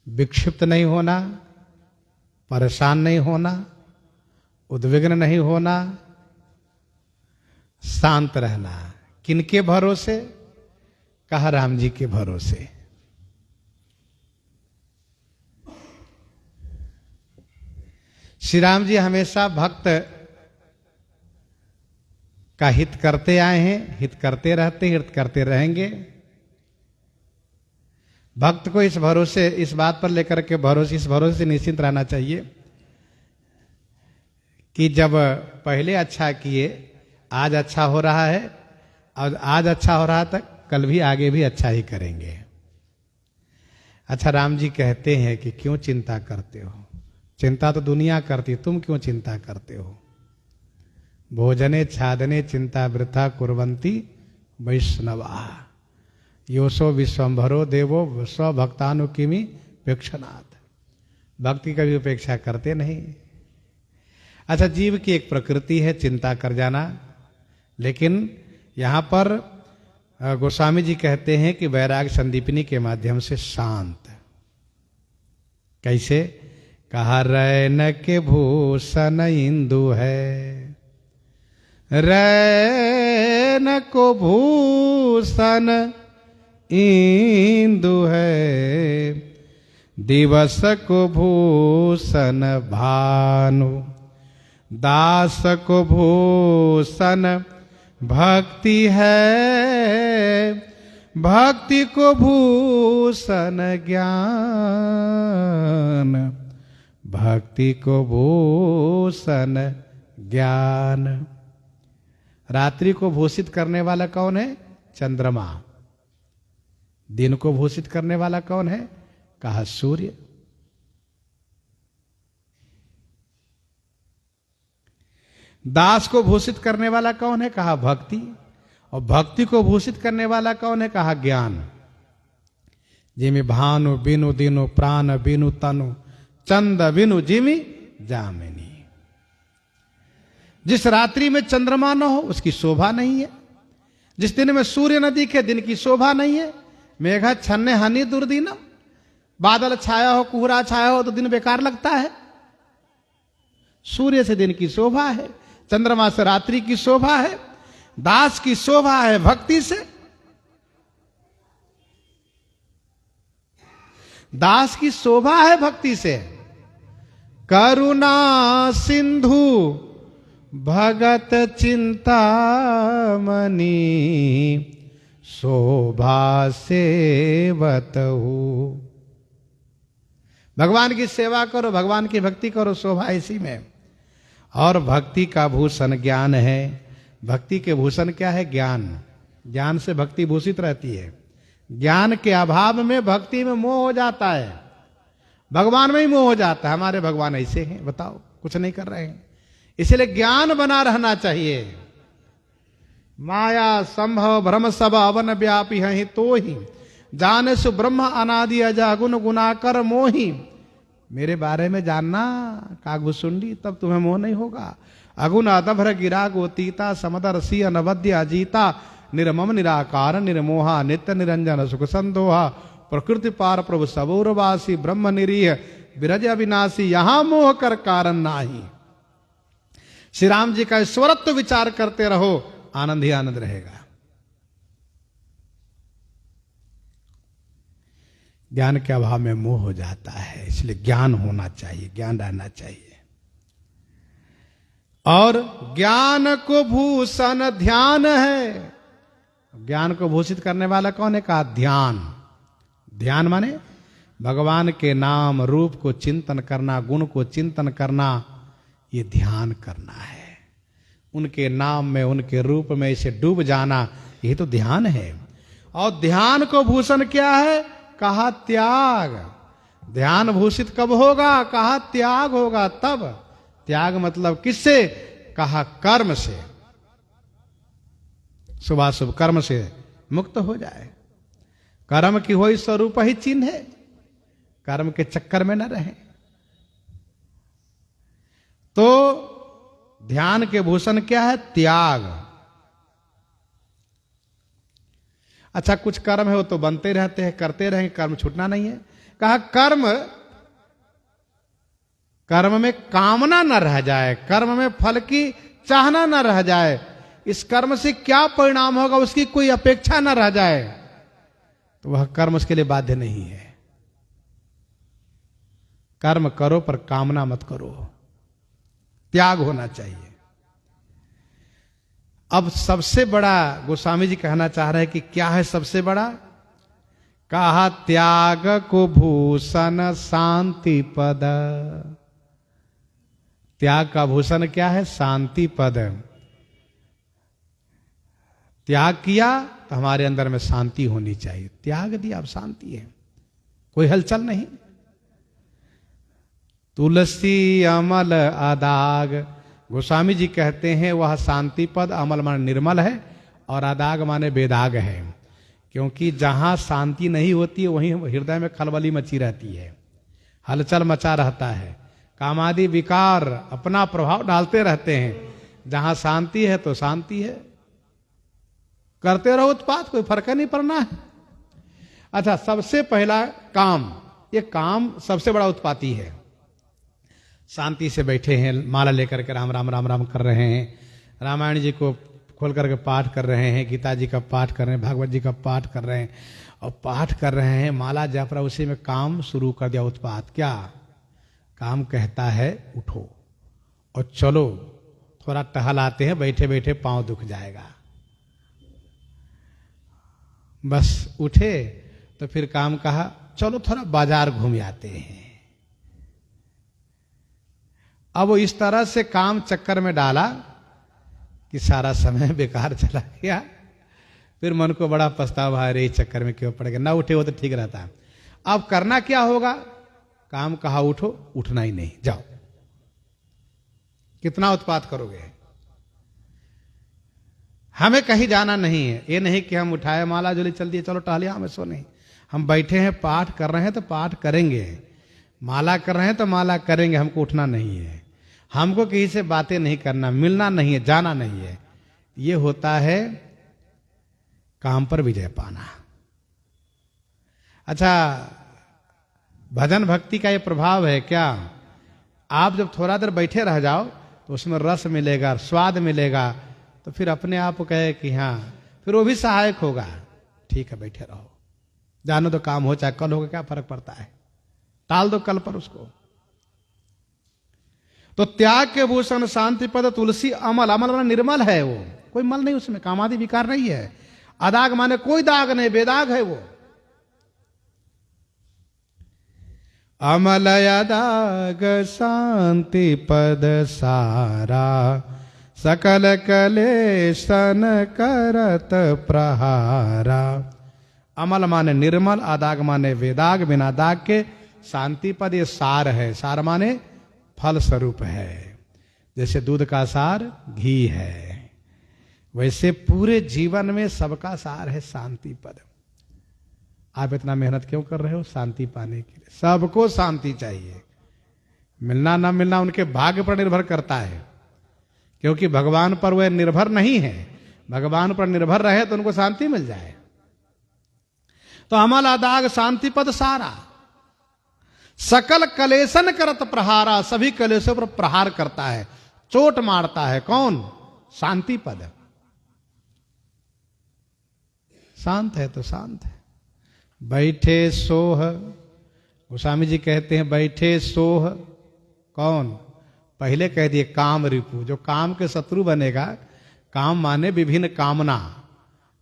विक्षिप्त नहीं होना, परेशान नहीं होना, उद्विग्न नहीं होना, शांत रहना। किनके भरोसे? कहा राम जी के भरोसे। श्री राम जी हमेशा भक्त का हित करते आए हैं, हित करते रहते हैं, हित करते रहेंगे। भक्त को इस भरोसे, इस बात पर लेकर के इस भरोसे से निश्चिंत रहना चाहिए कि जब पहले अच्छा किए, आज अच्छा हो रहा है, और आज अच्छा हो रहा था, कल भी आगे भी अच्छा ही करेंगे। अच्छा, राम जी कहते हैं कि क्यों चिंता करते हो? चिंता तो दुनिया करती, तुम क्यों चिंता करते हो? भोजने छादने चिंता वृथा कुर्वन्ति वैष्णवा योसो विश्वम्भरो देवो स्वभक्तानुकिमी पेक्षनाथ। भक्ति का भी उपेक्षा करते नहीं। अच्छा, जीव की एक प्रकृति है चिंता कर जाना, लेकिन यहां पर गोस्वामी जी कहते हैं कि वैराग संदीपिनी के माध्यम से शांत। कैसे? कहा रैन के भूषण इंदु है, रैन को भूषण इंदु है, दिवस को भूषण भानु, दास को भूषण भक्ति है, भक्ति को भूषण ज्ञान, भक्ति को भूषण ज्ञान। रात्रि को भूषित करने वाला कौन है? चंद्रमा। दिन को भूषित करने वाला कौन है? कहा सूर्य। दास को भूषित करने वाला कौन है? कहा भक्ति। और भक्ति को भूषित करने वाला कौन है? कहा ज्ञान। जिमि भानु बिनु दिनु प्राण बिनु तनु, चंद बिनु जिमि जामिनी। जिस रात्रि में चंद्रमा न हो उसकी शोभा नहीं है, जिस दिन में सूर्य न दिखे दिन की शोभा नहीं है। मेघा छन्ने हनी दुर्दिनम, बादल छाया हो, कोहरा छाया हो तो दिन बेकार लगता है। सूर्य से दिन की शोभा है, चंद्रमा से रात्रि की शोभा है, दास की शोभा है भक्ति से। दास की शोभा है भक्ति से। करुणा सिंधु भगत चिंतामणि, शोभा सेवत हो। भगवान की सेवा करो, भगवान की भक्ति करो, शोभा इसी में। और भक्ति का भूषण ज्ञान है। भक्ति के भूषण क्या है? ज्ञान। ज्ञान से भक्ति भूषित रहती है। ज्ञान के अभाव में भक्ति में मोह हो जाता है, भगवान में ही मोह हो जाता है। हमारे भगवान ऐसे हैं, बताओ, कुछ नहीं कर रहे हैं। इसलिए ज्ञान बना रहना चाहिए। माया संभव भ्रम सब अवन व्यापी है, तो ही जाने सु ब्रह्म अनादि अजागुण गुणाकर मोही। मेरे बारे में जानना कागुसुंडी, तब तुम्हें मोह नहीं होगा। अगुण अदभ्र गिरा गोतीता समदर सी अनवद्य अजीता, निर्मम निराकार निर्मोहा नित्य निरंजन सुख संदोहा, प्रकृति पार प्रभु सबौरवासी ब्रह्म निरीह विरज अविनाशी, यहां मोह कर कारण नाही। श्री राम जी का ईश्वरत्व विचार करते रहो, आनंद ही आनंद रहेगा। ज्ञान के अभाव में मोह हो जाता है, इसलिए ज्ञान होना चाहिए, ज्ञान रहना चाहिए। और ज्ञान को भूषण ध्यान है। ज्ञान को भूषित करने वाला कौन है? कहा ध्यान। ध्यान माने भगवान के नाम रूप को चिंतन करना, गुण को चिंतन करना, ये ध्यान करना है। उनके नाम में, उनके रूप में इसे डूब जाना, ये तो ध्यान है। और ध्यान को भूषण क्या है? कहा त्याग। ध्यान भूषित कब होगा? कहा त्याग होगा तब। त्याग मतलब किससे? कहा कर्म से। शुभाशुभ कर्म से मुक्त हो जाए। कर्म की होई स्वरूप ही चिन्ह है, कर्म के चक्कर में न रहे। तो ध्यान के भूषण क्या है? त्याग। अच्छा, कुछ कर्म है वो तो बनते रहते हैं, करते रहेंगे, कर्म छूटना नहीं है। कहा कर्म कर्म में कामना न रह जाए, कर्म में फल की चाहना न रह जाए, इस कर्म से क्या परिणाम होगा उसकी कोई अपेक्षा न रह जाए, तो वह कर्म उसके लिए बाध्य नहीं है। कर्म करो पर कामना मत करो, त्याग होना चाहिए। अब सबसे बड़ा गोस्वामी जी कहना चाह रहे हैं कि क्या है सबसे बड़ा? कहा त्याग को भूषण शांति पद। त्याग का भूषण क्या है? शांति पद। त्याग किया तो हमारे अंदर में शांति होनी चाहिए। त्याग दिया अब शांति है, कोई हलचल नहीं। तुलसी अमल अदाग, गोस्वामी जी कहते हैं वह शांति पद, अमल माने निर्मल है और अदाग माने बेदाग है। क्योंकि जहां शांति नहीं होती है वहीं हृदय में खलबली मची रहती है, हलचल मचा रहता है, कामादि विकार अपना प्रभाव डालते रहते हैं। जहां शांति है तो शांति है, करते रहो उत्पात, कोई फर्क नहीं पड़ना है। अच्छा, सबसे पहला काम, ये काम सबसे बड़ा उत्पाती है। शांति से बैठे हैं, माला लेकर के राम राम राम राम कर रहे हैं, रामायण जी को खोल करके पाठ कर रहे हैं, गीता जी का पाठ कर रहे हैं, भागवत जी का पाठ कर रहे हैं, और पाठ कर रहे हैं, माला जप रहा, उसी में काम शुरू कर दिया उत्पात। क्या काम? कहता है उठो और चलो, थोड़ा टहल आते हैं, बैठे बैठे पांव दुख जाएगा। बस उठे तो फिर काम कहा चलो थोड़ा बाजार घूम आते हैं। अब वो इस तरह से काम चक्कर में डाला कि सारा समय बेकार चला गया। फिर मन को बड़ा पछतावा, अरे इस चक्कर में क्यों पड़ गया, ना उठे हो तो ठीक रहता। अब करना क्या होगा? काम कहा उठो, उठना ही नहीं, जाओ। कितना उत्पात करोगे? हमें कहीं जाना नहीं है, ये नहीं कि हम उठाए माला जोली चल दिए चलो टहलिया, हमें सो नहीं। हम बैठे हैं, पाठ कर रहे हैं तो पाठ करेंगे, माला कर रहे हैं तो माला करेंगे, हमको उठना नहीं है, हमको किसी से बातें नहीं करना, मिलना नहीं है, जाना नहीं है। ये होता है काम पर विजय पाना। अच्छा, भजन भक्ति का ये प्रभाव है क्या? आप जब थोड़ा देर बैठे रह जाओ तो उसमें रस मिलेगा, स्वाद मिलेगा, तो फिर अपने आप को कहे कि हाँ, फिर वो भी सहायक होगा। ठीक है, बैठे रहो, जानो तो काम हो, चाहे कल होगा, क्या फर्क पड़ता है, टाल दो कल पर उसको। तो त्याग के भूषण शांति पद तुलसी अमल, अमल माने निर्मल है, वो कोई मल नहीं उसमें, कामादि विकार नहीं है। अदाग माने कोई दाग नहीं, बेदाग है वो। अमल अदाग शांति पद सारा, सकल कलेशन करत प्रहारा। अमल माने निर्मल, अदाग माने वेदाग, बिना दाग के। शांति पद ये सार है, सार माने फल स्वरूप है। जैसे दूध का सार घी है, वैसे पूरे जीवन में सबका सार है शांति पद। आप इतना मेहनत क्यों कर रहे हो? शांति पाने के लिए। सबको शांति चाहिए, मिलना ना मिलना उनके भाग्य पर निर्भर करता है, क्योंकि भगवान पर वह निर्भर नहीं है। भगवान पर निर्भर रहे तो उनको शांति मिल जाए। तो अमल अदाग शांति पद सारा, सकल कलेशन करत प्रहारा, सभी कलेशों पर प्रहार करता है, चोट मारता है। कौन? शांति पद। शांत है तो शांत है। बैठे सोह, गोस्वामी जी कहते हैं बैठे सोह कौन? पहले कह दिए काम रिपु, जो काम के शत्रु बनेगा। काम माने विभिन्न कामना,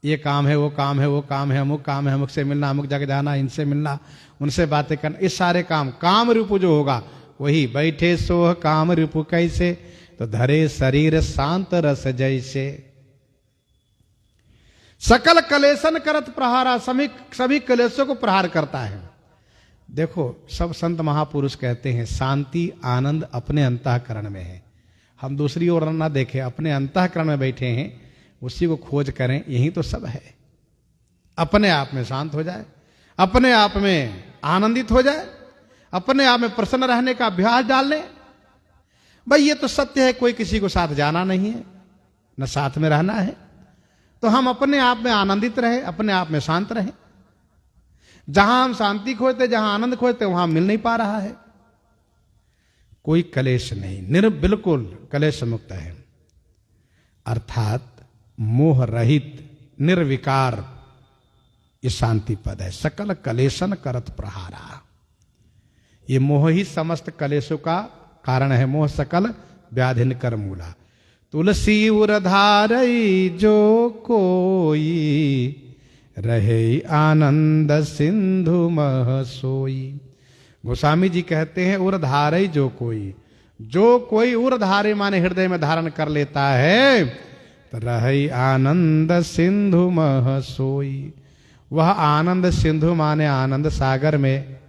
ये काम है, वो काम है, वो काम है, अमुक काम है, अमुक से मिलना, अमुक जगह जाना, इनसे मिलना, उनसे बातें करना, इस सारे काम। काम रिपु जो होगा वही बैठे सोह काम रिपु कैसे, तो धरे शरीर शांत रस जैसे। सकल कलेशन करत प्रहारा, सभी कलेशों को प्रहार करता है। देखो, सब संत महापुरुष कहते हैं शांति आनंद अपने अंतःकरण में है। हम दूसरी ओर ना देखें, अपने अंतःकरण में बैठे हैं, उसी को खोज करें, यही तो सब है। अपने आप में शांत हो जाए, अपने आप में आनंदित हो जाए, अपने आप में प्रसन्न रहने का अभ्यास डाल लें। भाई ये तो सत्य है, कोई किसी को साथ जाना नहीं है, न साथ में रहना है, तो हम अपने आप में आनंदित रहे, अपने आप में शांत रहे। जहां हम शांति खोजते, जहां आनंद खोजते, वहां मिल नहीं पा रहा है। कोई कलेश नहीं, बिल्कुल कलेश मुक्त है, अर्थात मोह रहित निर्विकार, ये शांति पद है। सकल कलेशन करत प्रहारा, ये मोह ही समस्त कलेशों का कारण है। मोह सकल व्याधिन कर मूला। तुलसी उर धारई जो कोई, रहे आनंद सिंधु मह सोई। गोस्वामी जी कहते हैं उर धारई जो कोई उर धारे माने हृदय में धारण कर लेता है, तो रहे आनंद सिंधु मह सोई। वह आनंद सिंधु माने आनंद सागर में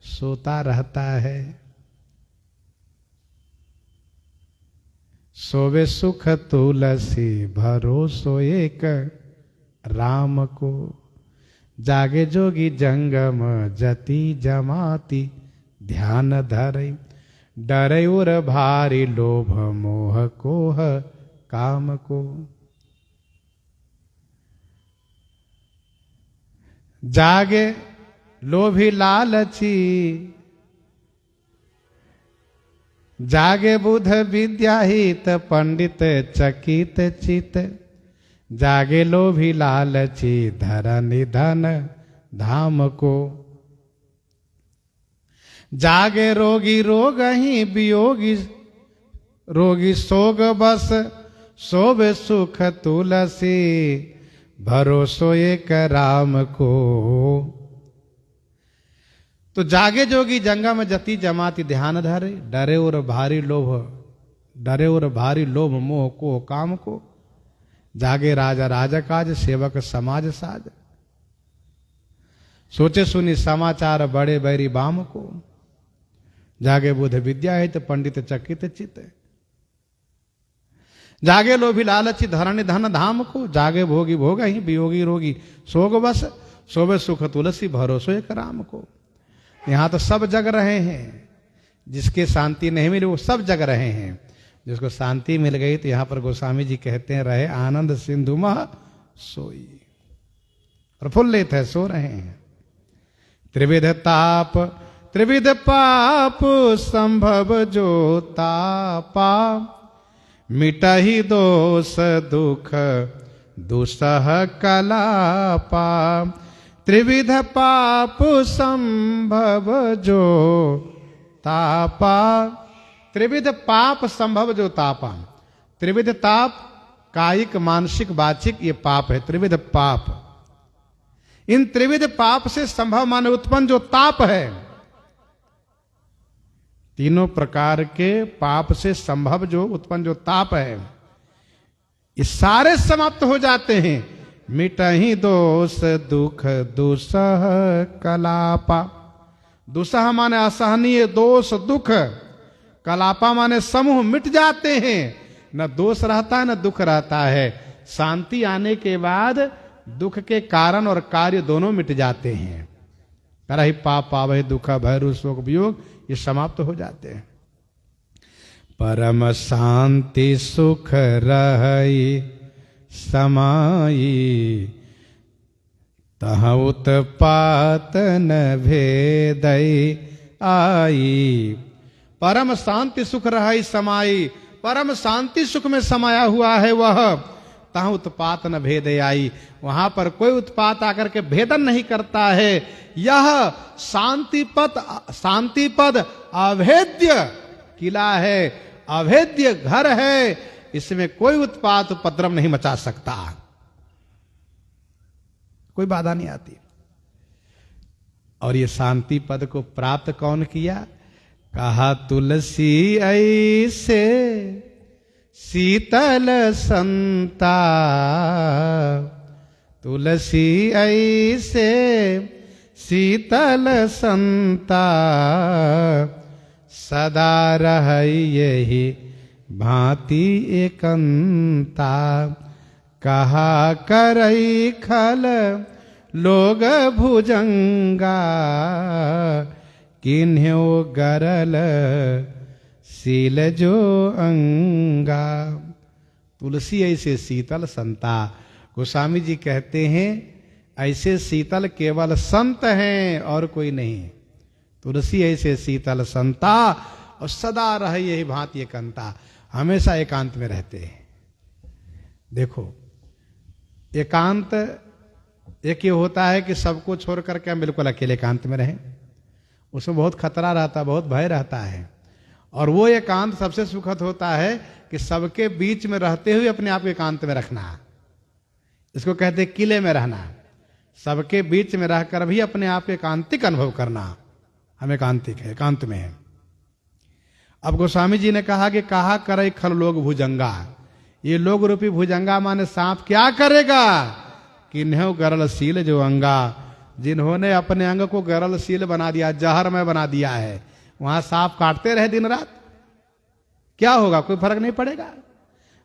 सोता रहता है। सोवे सुख तुलसी भरोसो एक राम को, जागे जोगी जंगम जति जमाती ध्यान धरई। डरे उर भारी लोभ मोह कोह काम को। जागे लोभी लालची, जागे बुध विद्याहित पंडित चकित चित। जागे लोभी लालची धर निधन धाम को। जागे रोगी रोग ही वियोगी रोगी सोग बस, सोवे सुख तुलसी भरोसो एक राम को। तो जागे जोगी जंगम जति जमाती ध्यान धरे। डरे और भारी लोभ मोह को काम को। जागे राजा राजा काज, सेवक समाज साज। सोचे सुनी समाचार बड़े बैरी बाम को। जागे बुध विद्या हित पंडित चकित चित। जागे लोभी लालची धरण धन धाम को। जागे भोगी भोग ही वियोगी रोगी सोग बस, सोवे सुख तुलसी भरोसो एक राम को। यहां तो सब जग रहे हैं, जिसके शांति नहीं मिली वो सब जग रहे हैं। जिसको शांति मिल गई तो यहां पर गोस्वामी जी कहते हैं रहे आनंद सिंधु मह सोई। प्रफुल्लित है, सो रहे हैं। त्रिविध ताप त्रिविध पाप संभव जो तापा, मिटहि दोष दुख दुसह कलापा। त्रिविध पाप संभव जो तापा। त्रिविध पाप संभव जो तापा। त्रिविध ताप कायिक मानसिक वाचिक ये पाप है, त्रिविध पाप। इन त्रिविध पाप से संभव माने उत्पन्न जो ताप है, तीनों प्रकार के पाप से संभव जो उत्पन्न जो ताप है, ये सारे समाप्त हो जाते हैं। मिटहि दोष दुख दुसह कलापा। दुसह माने असहनीय, दोष दुख, कलापा माने समूह मिट जाते हैं। न दोष रहता है न दुख रहता है। शांति आने के बाद दुख के कारण और कार्य दोनों मिट जाते हैं। तरहि पाप पावहि दुख भय शोक वियोग, ये समाप्त हो जाते हैं। परम शांति सुख रहि समाई, तह उत्पात न भेदई आई। परम शांति सुख रहि समाई, परम शांति सुख में समाया हुआ है वह। तहाँ उत्पात न भेद आई, वहां पर कोई उत्पात आकर के भेदन नहीं करता है। यह शांति पद अभेद्य किला है, अभेद्य घर है। इसमें कोई उत्पात उपद्रव नहीं मचा सकता, कोई बाधा नहीं आती। और ये शांति पद को प्राप्त कौन किया? कहा तुलसी ऐसे शीतल संता, तुलसी ऐसे शीतल संता, सदा रहि यही भांति एकंता। कहा करई खल लोग भुजंगा, किन्ह्यो गरल शील जो अंगा। तुलसी ऐसे शीतल संता। गोस्वामी जी कहते हैं ऐसे शीतल केवल संत हैं और कोई नहीं। तुलसी ऐसे शीतल संता, और सदा रहे यही भांति एकांता, हमेशा एकांत में रहते हैं। देखो एकांत एक ये होता है कि सबको छोड़ करके हम बिल्कुल अकेले एकांत में रहें, उसमें बहुत खतरा रहता है, बहुत भय रहता है। और वो एकांत सबसे सुखद होता है कि सबके बीच में रहते हुए अपने आप को एकांत में रखना, इसको कहते हैं किले में रहना। सबके बीच में रहकर भी अपने आप को एकांतिक अनुभव करना, हम एकांतिक है, एकांत में है। अब गोस्वामी जी ने कहा कि कहा करे खल लोग भुजंगा, ये लोग रूपी भुजंगा माने सांप क्या करेगा? किन्हें गरलशील जो अंगा, जिन्होंने अपने अंग को गरलशील बना दिया, जहरमय बना दिया है, वहां सांप काटते रहे दिन रात, क्या होगा? कोई फर्क नहीं पड़ेगा।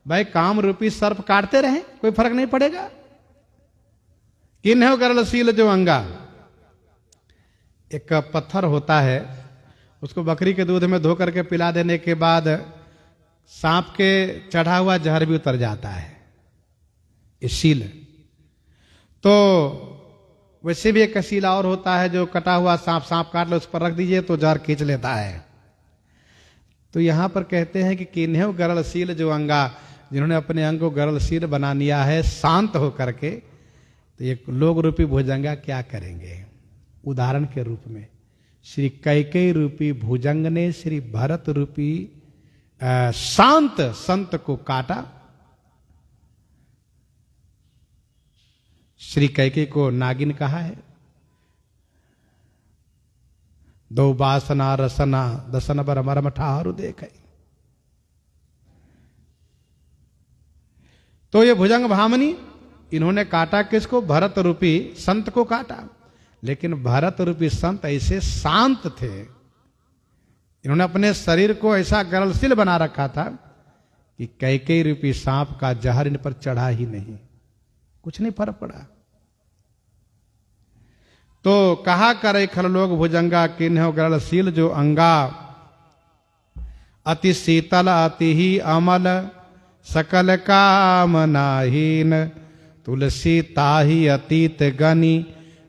भाई काम रूपी सर्प काटते रहे, कोई फर्क नहीं पड़ेगा। किन्हें गरलशील जो अंगा, एक पत्थर होता है, उसको बकरी के दूध में धो करके पिला देने के बाद सांप के चढ़ा हुआ जहर भी उतर जाता है, ये शील। तो वैसे भी एक शीला और होता है, जो कटा हुआ सांप काट लो, उस पर रख दीजिए तो जहर खींच लेता है। तो यहां पर कहते हैं कि किन्हें गरलशील जो अंगा, जिन्होंने अपने अंग को गरलशील बना लिया है शांत होकर के, तो ये लोग रूपी भुजंगा क्या करेंगे? उदाहरण के रूप में श्री कैकेयी रूपी भुजंग ने श्री भरत रूपी शांत संत को काटा। श्री कैकेयी को नागिन कहा है। दो बासना रसना दसन बर मरम ठाहरु देख। तो ये भुजंग भामनी, इन्होंने काटा किसको? भरत रूपी संत को काटा। लेकिन भरत रूपी संत ऐसे शांत थे, इन्होंने अपने शरीर को ऐसा गरलशील बना रखा था कि कैकेयी रूपी सांप का जहर इन पर चढ़ा ही नहीं, कुछ नहीं फर्क पड़ा। तो कहा करे खल लोग भुजंगा, किन्हें गरलशील जो अंगा, अति शीतल अति ही अमल, सकल कामनाहीन, तुलसी ताही अतीत गनी,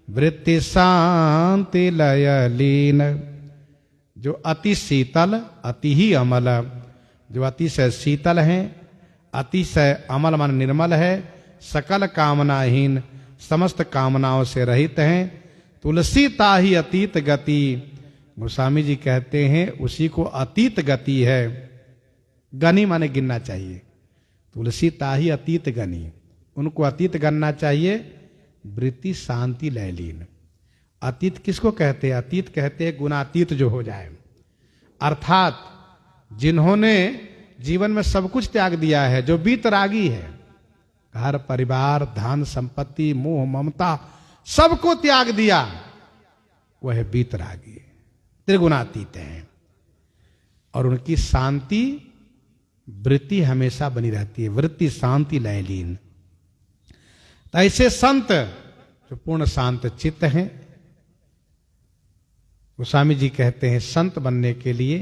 वृत्ति शांति लय लीन। जो अति शीतल अति ही अमल, जो अतिशय शीतल हैं, अतिशय अमल मन निर्मल है, सकल कामनाहीन समस्त कामनाओं से रहित हैं, तुलसी ताही अतीत गति। गोस्वामी जी कहते हैं उसी को अतीत गति है। गनि माने गिनना चाहिए, तुलसी ताही अतीत गनि, उनको अतीत गणना चाहिए। वृत्ति शांति लयलीन, अतीत किसको कहते हैं? अतीत कहते हैं गुणातीत जो हो जाए, अर्थात जिन्होंने जीवन में सब कुछ त्याग दिया है, जो बीतरागी है, घर परिवार धन संपत्ति मोह ममता सबको त्याग दिया, वह बीतरागी त्रिगुणातीत हैं। और उनकी शांति वृत्ति हमेशा बनी रहती है, वृत्ति शांति लयलीन। तो ऐसे संत जो पूर्ण शांत चित्त हैं, गोस्वामी जी कहते हैं संत बनने के लिए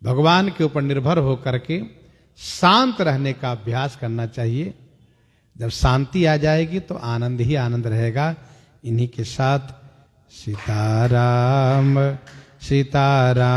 भगवान के ऊपर निर्भर होकर के शांत रहने का अभ्यास करना चाहिए। जब शांति आ जाएगी तो आनंद ही आनंद रहेगा। इन्हीं के साथ सीताराम सीताराम।